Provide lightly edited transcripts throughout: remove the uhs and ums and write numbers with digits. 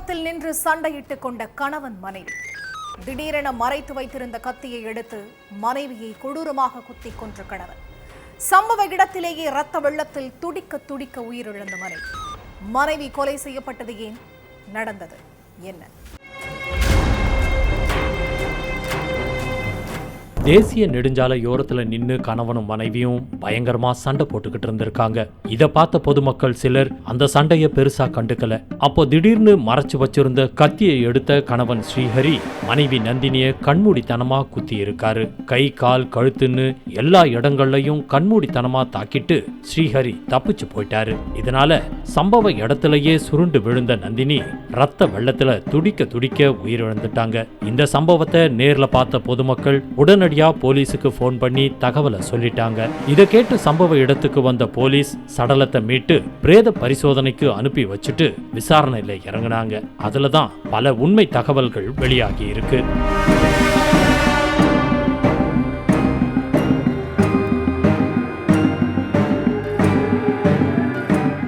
ஓரத்தில் நின்று சண்டையிட்டுக் கொண்ட கணவன் மனைவி. திடீரென மறைத்து வைத்திருந்த கத்தியை எடுத்து மனைவியை கொடூரமாக குத்திக் கொன்ற கணவன். சம்பவ இடத்திலேயே இரத்த வெள்ளத்தில் துடிக்க துடிக்க உயிரிழந்த மனைவி கொலை செய்யப்பட்டது ஏன்? நடந்தது என்ன? தேசிய நெடுஞ்சாலையோரத்துல நின்னு கணவனும் மனைவியும் பயங்கரமா சண்டை போட்டுக்கிட்டு இருந்திருக்காங்க. இத பார்த்த பொதுமக்கள் சிலர் அந்த சண்டைய பெருசா கண்டுக்கல. அப்போ திடீர்னு மறைச்சு வச்சிருந்த கத்தியை எடுத்த கணவன் ஸ்ரீஹரி மனைவி நந்தினிய கண்மூடித்தனமா குத்தி இருக்காரு. கை கால் கழுத்துன்னு எல்லா இடங்கள்லயும் கண்மூடித்தனமா தாக்கிட்டு ஸ்ரீஹரி தப்பிச்சு போயிட்டாரு. இதனால சம்பவ இடத்திலேயே சுருண்டு விழுந்த நந்தினி ரத்த வெள்ளத்துல துடிக்க துடிக்க உயிரிழந்துட்டாங்க. இந்த சம்பவத்தை நேர்ல பார்த்த பொதுமக்கள் உடனடியாக போலீஸுக்கு போன் பண்ணி தகவலை சொல்லிட்டாங்க. இதை கேட்டு சம்பவ இடத்துக்கு வந்த போலீஸ் சடலத்தை மீட்டு பிரேத பரிசோதனைக்கு அனுப்பி வச்சுட்டு விசாரணையில இறங்கினாங்க. அதுலதான் பல உண்மை தகவல்கள் வெளியாகி இருக்கு.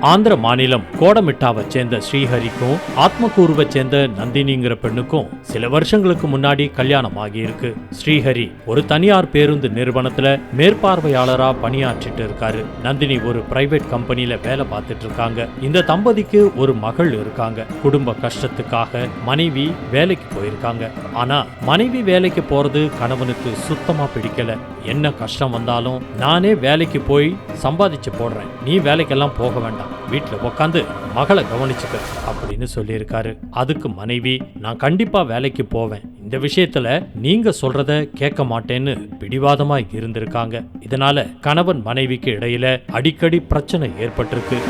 ஆந்திர மாநிலம் கோடமிட்டாவை சேர்ந்த ஸ்ரீஹரிக்கும் ஆத்மகூருவை சேர்ந்த நந்தினிங்கிற பெண்ணுக்கும் சில வருஷங்களுக்கு முன்னாடி கல்யாணம் ஆகி இருக்கு. ஸ்ரீஹரி ஒரு தனியார் பேருந்து நிறுவனத்துல மேற்பார்வையாளரா பணியாற்றிட்டு இருக்காரு. நந்தினி ஒரு பிரைவேட் கம்பெனில வேலை பார்த்துட்டு இருக்காங்க. இந்த தம்பதிக்கு ஒரு மகள் இருக்காங்க. குடும்ப கஷ்டத்துக்காக மனைவி வேலைக்கு போயிருக்காங்க. ஆனா மனைவி வேலைக்கு போறது கணவனுக்கு சுத்தமா பிடிக்கல. என்ன கஷ்டம் வந்தாலும் நானே வேலைக்கு போய் சம்பாதிச்சு போடுறேன், நீ வேலைக்கெல்லாம் போக வேண்டாம், வீட்டுல உட்காந்து மகளை கவனிச்சுக்க அப்படின்னு சொல்லியிருக்காரு. அதுக்கு மனைவி, நான் கண்டிப்பா வேலைக்கு போவேன், இந்த விஷயத்துல நீங்க சொல்றத கேட்க மாட்டேன்னு பிடிவாதமா இருந்திருக்காங்க. இதனால கணவன் மனைவிக்கு இடையில அடிக்கடி பிரச்சனை ஏற்பட்டிருக்கு.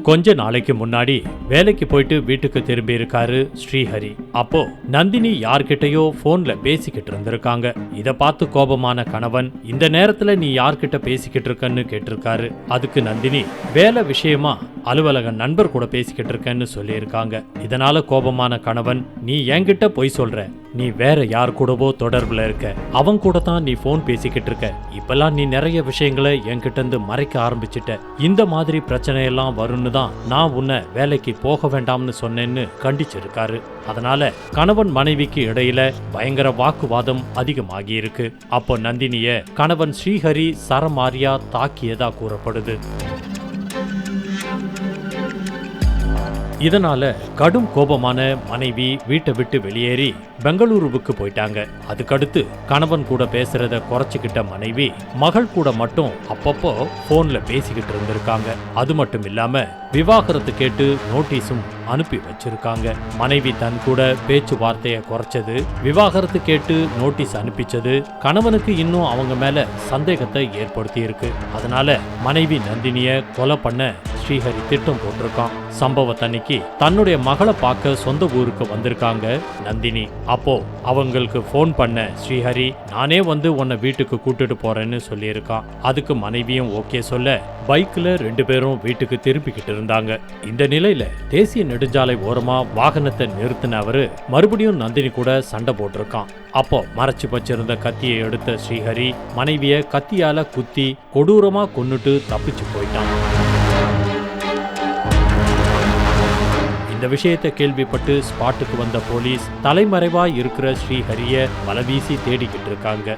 கொஞ்ச நாளைக்கு முன்னாடி வேலைக்கு போயிட்டு வீட்டுக்கு திரும்பி இருக்காரு ஸ்ரீஹரி. அப்போ நந்தினி யார்கிட்டயோ போன்ல பேசிக்கிட்டு இருந்திருக்காங்க. இத பார்த்து கோபமான கணவன், இந்த நேரத்துல நீ யார்கிட்ட பேசிக்கிட்டு இருக்கன்னு கேட்டிருக்காரு. அதுக்கு நந்தினி, வேலை விஷயமா அலுவலக நண்பர் கூட பேசிக்கிட்டு இருக்கேன்னு சொல்லியிருக்காங்க. இதனால கோபமான கணவன், நீ என்கிட்ட பொய் சொல்ற, நீ வேற யார் கூடவோ தொடர்புல இருக்க, அவன் கூட தான் நீ போன் பேசிக்கிட்டு இருக்க, இப்பெல்லாம் நீ நிறைய விஷயங்களை என்கிட்ட இருந்து மறைக்க ஆரம்பிச்சிட்ட, இந்த மாதிரி பிரச்சனை எல்லாம் வரும்னு தான் நான் உன்னை வேலைக்கு போக வேண்டாம்னு சொன்னேன்னு கண்டிச்சிருக்காரு. அதனால கணவன் மனைவிக்கு இடையில பயங்கர வாக்குவாதம் அதிகமாகி இருக்கு. அப்போ நந்தினிய கணவன் ஸ்ரீஹரி சரமாரியா தாக்கியதா கூறப்படுது. இதனால கடும் கோபமான மனைவி வீட்டை விட்டு வெளியேறி பெங்களூருவுக்கு போயிட்டாங்க. அதுக்கடுத்து கணவன் கூட பேசுறத குறைச்சிக்கிட்ட மனைவி மகள் கூட மட்டும் அப்பப்போ போன்ல பேசிக்கிட்டு இருந்திருக்காங்க. அது மட்டும் இல்லாம விவாகரத்து கேட்டு நோட்டீஸும் அனுப்பி வச்சிருக்காங்க. மனைவி தன் கூட பேச்சுவார்த்தைய குறைச்சது, விவாகரத்து கேட்டு நோட்டீஸ் அனுப்பிச்சது கணவனுக்கு இன்னும் அவங்க மேல சந்தேகத்தை ஏற்படுத்தி இருக்கு. அதனால மனைவி நந்தினிய கொலை பண்ண ஸ்ரீஹரி திட்டம் போட்டிருக்கான். சம்பவத்தன்னைக்கு தன்னுடைய மகளை பார்க்க சொந்த ஊருக்கு வந்திருக்காங்க நந்தினி. அப்போ அவங்களுக்கு போன் பண்ண ஸ்ரீஹரி, நானே வந்து உன்னை வீட்டுக்கு கூட்டிட்டு போறேன்னு சொல்லியிருக்கான். அதுக்கு மனைவியும் ஓகே சொல்ல பைக்ல 2 பேரும் வீட்டுக்கு திரும்பிக்கிட்டு இருந்தாங்க. இந்த நிலையில தேசிய நெடுஞ்சாலை ஓரமா வாகனத்தை நிறுத்தின அவரு மறுபடியும் நந்தினி கூட சண்டை போட்டிருக்கான். அப்போ மறைச்சு வச்சிருந்த கத்தியை எடுத்த ஸ்ரீஹரி மனைவிய கத்தியால குத்தி கொடூரமா கொன்னுட்டு தப்பிச்சு போயிட்டான். இந்த விஷயத்தை கேள்விப்பட்டு ஸ்பாட்டுக்கு வந்த போலீஸ் தலைமறைவா இருக்கிற ஸ்ரீஹரிய வலவீசி தேடிக்கிட்டு இருக்காங்க.